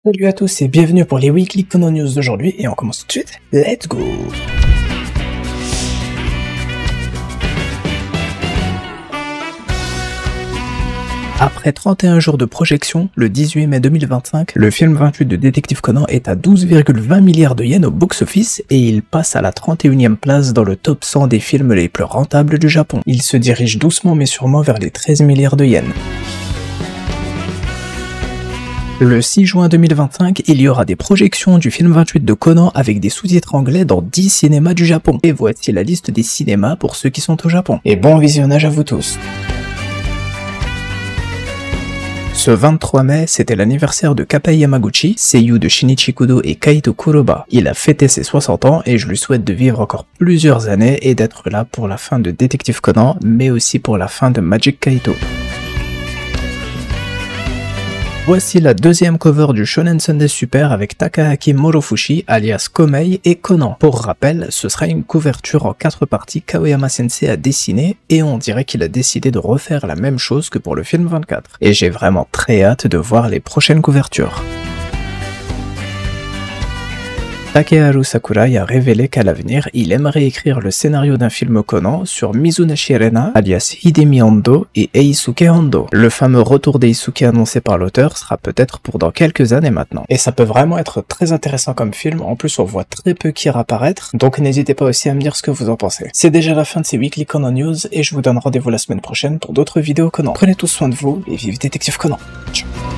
Salut à tous et bienvenue pour les Weekly Conan News d'aujourd'hui et on commence tout de suite. Let's go! Après 31 jours de projection, le 18 mai 2025, le film 28 de Détective Conan est à 12,20 milliards de yens au box-office et il passe à la 31e place dans le top 100 des films les plus rentables du Japon. Il se dirige doucement mais sûrement vers les 13 milliards de yens. Le 6 juin 2025, il y aura des projections du film 28 de Conan avec des sous-titres anglais dans 10 cinémas du Japon. Et voici la liste des cinémas pour ceux qui sont au Japon. Et bon visionnage à vous tous. Ce 23 mai, c'était l'anniversaire de Kapei Yamaguchi, seiyuu de Shinichi Kudo et Kaito Kuroba. Il a fêté ses 60 ans et je lui souhaite de vivre encore plusieurs années et d'être là pour la fin de Détective Conan, mais aussi pour la fin de Magic Kaito. Voici la deuxième cover du Shonen Sunday Super avec Takahaki Morofushi alias Komei et Conan. Pour rappel, ce sera une couverture en 4 parties qu'Aoyama Sensei a dessinée et on dirait qu'il a décidé de refaire la même chose que pour le film 24. Et j'ai vraiment très hâte de voir les prochaines couvertures. Takeharu Sakurai a révélé qu'à l'avenir, il aimerait écrire le scénario d'un film Conan sur Mizunashi Rena, alias Hidemi Ando et Eisuke Ando. Le fameux retour d'Eisuke annoncé par l'auteur sera peut-être pour dans quelques années maintenant. Et ça peut vraiment être très intéressant comme film, en plus on voit très peu Kira apparaître, donc n'hésitez pas aussi à me dire ce que vous en pensez. C'est déjà la fin de ces Weekly Conan News et je vous donne rendez-vous la semaine prochaine pour d'autres vidéos Conan. Prenez tous soin de vous et vive Détective Conan. Ciao.